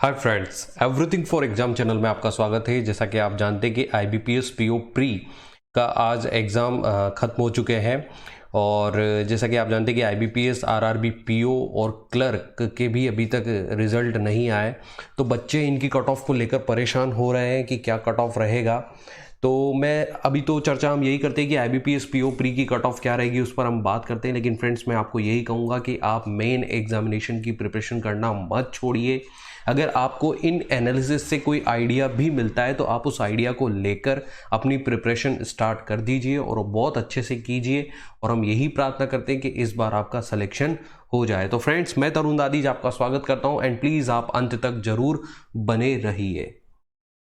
Hi friends, everything for exam channel में आपका स्वागत है। जैसा कि आप जानते हैं कि IBPS PO प्री का आज एग्ज़ाम ख़त्म हो चुके हैं और जैसा कि आप जानते हैं कि IBPS RRB PO और क्लर्क के भी अभी तक रिज़ल्ट नहीं आए, तो बच्चे इनकी कट ऑफ को लेकर परेशान हो रहे हैं कि क्या कट ऑफ रहेगा। तो मैं अभी तो चर्चा हम यही करते हैं कि IBPS PO प्री की कट ऑफ क्या रहेगी, उस पर हम बात करते हैं। लेकिन फ्रेंड्स, मैं आपको यही कहूँगा कि आप मेन एग्जामिनेशन की प्रिपरेशन करना मत छोड़िए। अगर आपको इन एनालिसिस से कोई आइडिया भी मिलता है तो आप उस आइडिया को लेकर अपनी प्रिपरेशन स्टार्ट कर दीजिए और बहुत अच्छे से कीजिए, और हम यही प्रार्थना करते हैं कि इस बार आपका सिलेक्शन हो जाए। तो फ्रेंड्स, मैं तरुण दादीज आपका स्वागत करता हूं एंड प्लीज़ आप अंत तक जरूर बने रहिए।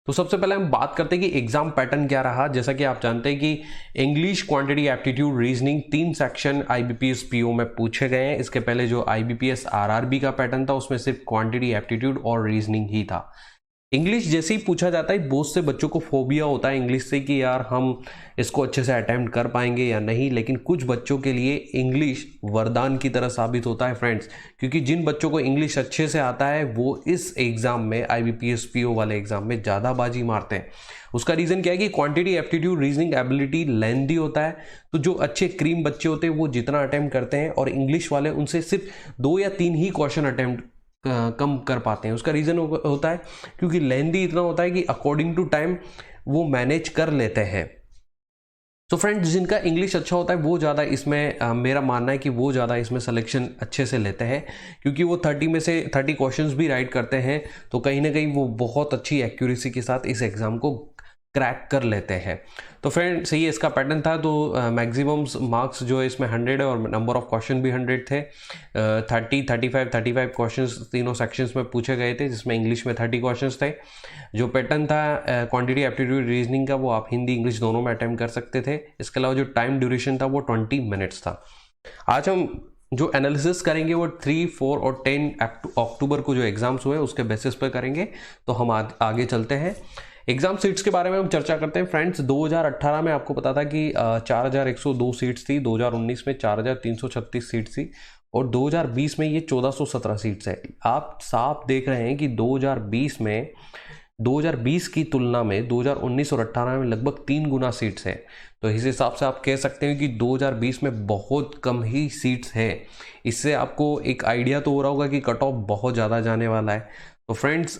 तो सबसे पहले हम बात करते हैं कि एग्जाम पैटर्न क्या रहा। जैसा कि आप जानते हैं कि English, quantity, aptitude, reasoning, 3 section IBPS PO में पूछे गए हैं। इसके पहले जो IBPS RRB का पैटर्न था उसमें सिर्फ क्वांटिटी, एप्टीट्यूड और रीजनिंग ही था। इंग्लिश जैसे ही पूछा जाता है, बहुत से बच्चों को फोबिया होता है इंग्लिश से कि यार हम इसको अच्छे से अटेम्प्ट कर पाएंगे या नहीं। लेकिन कुछ बच्चों के लिए इंग्लिश वरदान की तरह साबित होता है फ्रेंड्स, क्योंकि जिन बच्चों को इंग्लिश अच्छे से आता है वो इस एग्ज़ाम में, IBPS PO वाले एग्ज़ाम में ज़्यादा बाजी मारते हैं। उसका रीज़न क्या है कि quantity, aptitude, reasoning ability lengthy होता है। तो जो अच्छे क्रीम बच्चे होते हैं वो जितना अटेम्प्ट करते हैं, और इंग्लिश वाले उनसे सिर्फ 2 या 3 ही क्वेश्चन अटेम्प्ट कम कर पाते हैं। उसका रीज़न होता है क्योंकि लेंथी इतना होता है कि अकॉर्डिंग टू टाइम वो मैनेज कर लेते हैं। तो फ्रेंड्स, जिनका इंग्लिश अच्छा होता है वो ज़्यादा इसमें मेरा मानना है कि वो ज़्यादा इसमें सिलेक्शन अच्छे से लेते हैं, क्योंकि वो 30 में से 30 क्वेश्चंस भी राइट करते हैं। तो कहीं ना कहीं वो बहुत अच्छी एक्यूरेसी के साथ इस एग्ज़ाम को क्रैक कर लेते हैं। तो फ्रेंड्स, सही इसका पैटर्न था। तो मैक्सिमम मार्क्स जो है इसमें 100 है और नंबर ऑफ क्वेश्चन भी 100 थे। 35 क्वेश्चंस तीनों सेक्शंस में पूछे गए थे, जिसमें इंग्लिश में 30 क्वेश्चंस थे। जो पैटर्न था क्वांटिटी, एप्टीट्यूड, रीजनिंग का, वो आप हिंदी इंग्लिश दोनों में अटेम्प्ट कर सकते थे। इसके अलावा जो टाइम ड्यूरेशन था वो 20 मिनट्स था। आज हम जो एनालिसिस करेंगे वो 3, 4 और 10 अक्टूबर को जो एग्जाम्स हुए उसके बेसिस पर करेंगे। तो हम आगे चलते हैं। एग्जाम सीट्स के बारे में हम चर्चा करते हैं फ्रेंड्स। 2018 में आपको पता था कि 4102 सीट्स थी, 2019 में 4336 सीट्स थी, और 2020 में ये 1417 सीट्स है। आप साफ देख रहे हैं कि 2020 की तुलना में 2019 और 18 में लगभग 3 गुना सीट्स है। तो इस हिसाब से आप कह सकते हैं कि 2020 में बहुत कम ही सीट्स है। इससे आपको एक आइडिया तो हो रहा होगा कि कट ऑफ बहुत ज़्यादा जाने वाला है। तो फ्रेंड्स,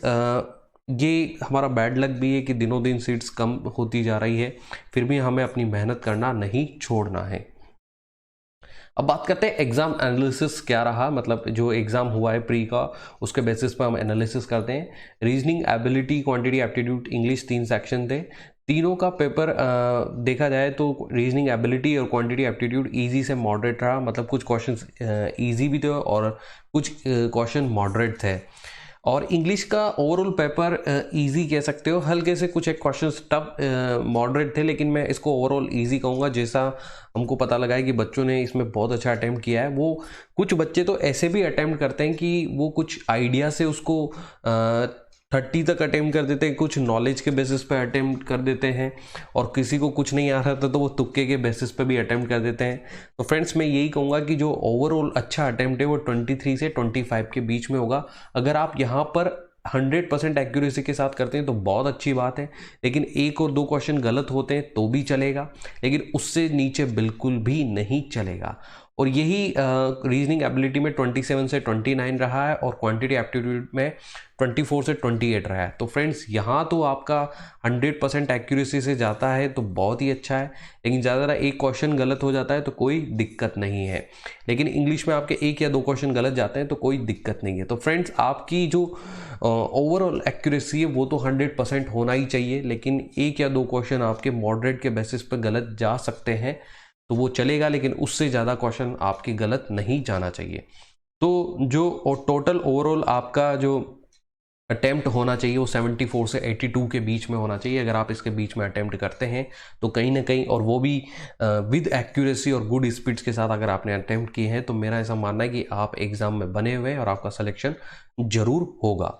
ये हमारा बैड लक भी है कि दिनों दिन सीट्स कम होती जा रही है, फिर भी हमें अपनी मेहनत करना नहीं छोड़ना है। अब बात करते हैं एग्जाम एनालिसिस क्या रहा, मतलब जो एग्जाम हुआ है प्री का, उसके बेसिस पर हम एनालिसिस करते हैं। Reasoning, ability, quantity, aptitude, English, 3 section थे। तीनों का पेपर देखा जाए तो रीजनिंग, एबिलिटी और क्वांटिटी, एप्टीट्यूड इजी से मॉडरेट रहा। मतलब कुछ क्वेश्चंस इजी भी थे और कुछ क्वेश्चन मॉडरेट थे। और इंग्लिश का ओवरऑल पेपर इजी कह सकते हो, हल्के से कुछ एक क्वेश्चंस टफ मॉडरेट थे, लेकिन मैं इसको ओवरऑल इजी कहूँगा। जैसा हमको पता लगा है कि बच्चों ने इसमें बहुत अच्छा अटेम्प्ट किया है। वो कुछ बच्चे तो ऐसे भी अटेम्प्ट करते हैं कि वो कुछ आइडिया से उसको 30 तक अटेम्प्ट कर देते हैं, कुछ नॉलेज के बेसिस पे अटेम्प्ट कर देते हैं, और किसी को कुछ नहीं आ रहा था तो वो तुक्के के बेसिस पे भी अटेम्प्ट कर देते हैं। तो फ्रेंड्स, मैं यही कहूँगा कि जो ओवरऑल अच्छा अटेम्प्ट है वो 23 से 25 के बीच में होगा। अगर आप यहाँ पर 100% एक्यूरेसी के साथ करते हैं तो बहुत अच्छी बात है, लेकिन 1 और 2 क्वेश्चन गलत होते हैं तो भी चलेगा, लेकिन उससे नीचे बिल्कुल भी नहीं चलेगा। और यही रीजनिंग एबिलिटी में 27 से 29 रहा है, और क्वांटिटी एप्टीट्यूड में 24 से 28 रहा है। तो फ्रेंड्स, यहाँ तो आपका 100% एक्यूरेसी से जाता है तो बहुत ही अच्छा है, लेकिन ज़्यादा एक क्वेश्चन गलत हो जाता है तो कोई दिक्कत नहीं है। लेकिन इंग्लिश में आपके 1 या 2 क्वेश्चन गलत जाते हैं तो कोई दिक्कत नहीं है। तो फ्रेंड्स, आपकी जो ओवरऑल एक्यूरेसी है वो तो 100% होना ही चाहिए, लेकिन 1 या 2 क्वेश्चन आपके मॉडरेट के बेसिस पर गलत जा सकते हैं तो वो चलेगा, लेकिन उससे ज़्यादा क्वेश्चन आपके गलत नहीं जाना चाहिए। तो जो टोटल ओवरऑल आपका जो अटेम्प्ट होना चाहिए वो 74 से 82 के बीच में होना चाहिए। अगर आप इसके बीच में अटेम्प्ट करते हैं तो कहीं ना कहीं, और वो भी विद एक्यूरेसी और गुड स्पीड्स के साथ अगर आपने अटेम्प्ट किए हैं, तो मेरा ऐसा मानना है कि आप एग्जाम में बने हुए हैं और आपका सिलेक्शन जरूर होगा।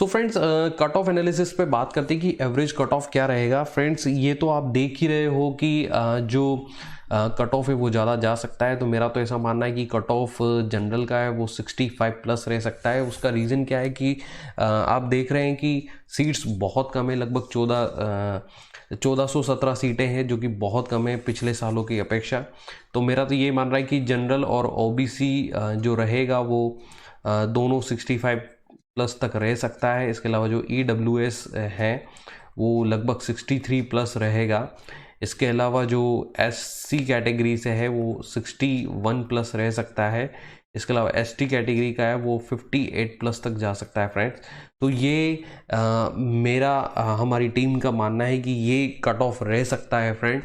So friends, cut off analysis पे बात करते हैं कि एवरेज कट ऑफ क्या रहेगा। फ्रेंड्स, ये तो आप देख ही रहे हो कि जो कट ऑफ है वो ज़्यादा जा सकता है। तो मेरा तो ऐसा मानना है कि कट ऑफ जनरल का है वो 65 प्लस रह सकता है। उसका रीज़न क्या है कि आप देख रहे हैं कि सीट्स बहुत कम है, लगभग 1417 सीटें हैं, जो कि बहुत कम है पिछले सालों की अपेक्षा। तो मेरा तो ये मान रहा है कि जनरल और ओबीसी जो रहेगा वो दोनों 65 प्लस तक रह सकता है। इसके अलावा जो EWS है वो लगभग 63 प्लस रहेगा। इसके अलावा जो SC कैटेगरी से है वो 61 प्लस रह सकता है। इसके अलावा ST कैटेगरी का है वो 58 प्लस तक जा सकता है फ्रेंड्स। तो ये हमारी टीम का मानना है कि ये कट ऑफ रह सकता है फ्रेंड।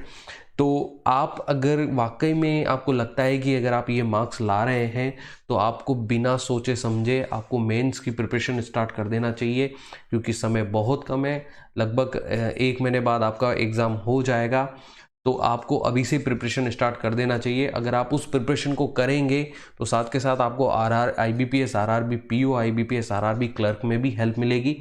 तो आप अगर वाकई में आपको लगता है कि अगर आप ये मार्क्स ला रहे हैं तो आपको बिना सोचे समझे आपको मेंस की प्रिपरेशन स्टार्ट कर देना चाहिए, क्योंकि समय बहुत कम है। लगभग 1 महीने बाद आपका एग्ज़ाम हो जाएगा। तो आपको अभी से प्रिपरेशन स्टार्ट कर देना चाहिए। अगर आप उस प्रिपरेशन को करेंगे तो साथ के साथ आपको IBPS, RRB, PO, IBPS, RRB clerk में भी हेल्प मिलेगी।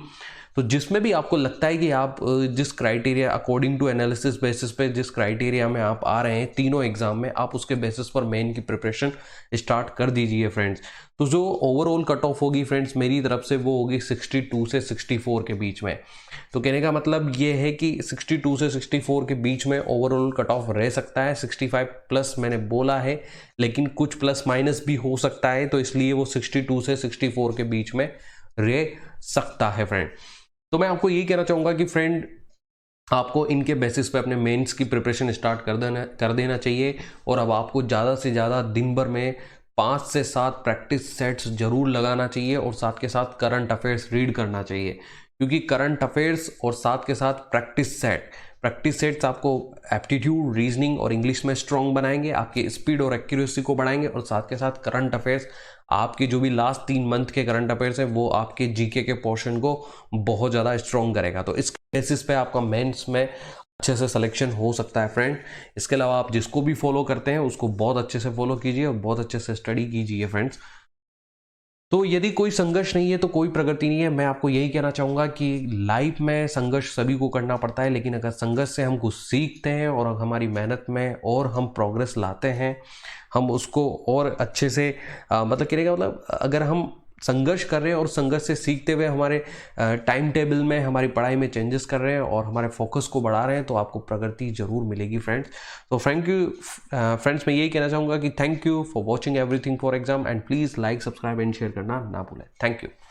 तो जिसमें भी आपको लगता है कि आप जिस criteria according to analysis basis पे जिस क्राइटेरिया में आप आ रहे हैं तीनों एग्जाम में, आप उसके बेसिस पर मेन की प्रिपरेशन स्टार्ट कर दीजिए फ्रेंड्स। तो जो ओवरऑल कट ऑफ होगी फ्रेंड्स मेरी तरफ से वो होगी 62 से 64 के बीच में। तो कहने का मतलब ये है कि 62 से 64 के बीच में ओवरऑल कट ऑफ रह सकता है। 65 प्लस मैंने बोला है, लेकिन कुछ प्लस माइनस भी हो सकता है, तो इसलिए वो 62 से 64 के बीच में रह सकता है फ्रेंड। तो मैं आपको यही कहना चाहूँगा कि फ्रेंड आपको इनके बेसिस पे अपने मेंस की प्रिपरेशन स्टार्ट कर देना चाहिए। और अब आपको ज़्यादा से ज़्यादा दिन भर में 5 से 7 प्रैक्टिस सेट्स जरूर लगाना चाहिए, और साथ के साथ करंट अफेयर्स रीड करना चाहिए, क्योंकि करंट अफेयर्स और साथ के साथ प्रैक्टिस सेट्स आपको एप्टीट्यूड, रीजनिंग और इंग्लिश में स्ट्रॉन्ग बनाएंगे, आपकी स्पीड और एक्यूरेसी को बढ़ाएंगे। और साथ के साथ करंट अफेयर्स, आपके जो भी लास्ट 3 मंथ के करंट अफेयर्स हैं वो आपके जीके के पोर्शन को बहुत ज़्यादा स्ट्रॉन्ग करेगा। तो इस बेसिस पे आपका मेंस में अच्छे से सिलेक्शन हो सकता है फ्रेंड। इसके अलावा आप जिसको भी फॉलो करते हैं उसको बहुत अच्छे से फॉलो कीजिए और बहुत अच्छे से स्टडी कीजिए फ्रेंड्स। तो यदि कोई संघर्ष नहीं है तो कोई प्रगति नहीं है। मैं आपको यही कहना चाहूँगा कि लाइफ में संघर्ष सभी को करना पड़ता है, लेकिन अगर संघर्ष से हम कुछ सीखते हैं और हमारी मेहनत में और हम प्रोग्रेस लाते हैं, हम उसको और अच्छे से मतलब कहने का मतलब अगर हम संघर्ष कर रहे हैं और संघर्ष से सीखते हुए हमारे टाइम टेबल में हमारी पढ़ाई में चेंजेस कर रहे हैं और हमारे फोकस को बढ़ा रहे हैं, तो आपको प्रगति जरूर मिलेगी फ्रेंड्स। तो थैंक यू फ्रेंड्स, मैं यही कहना चाहूँगा कि thank you for watching everything for exam, and please like, subscribe and share करना ना भूलें। Thank you.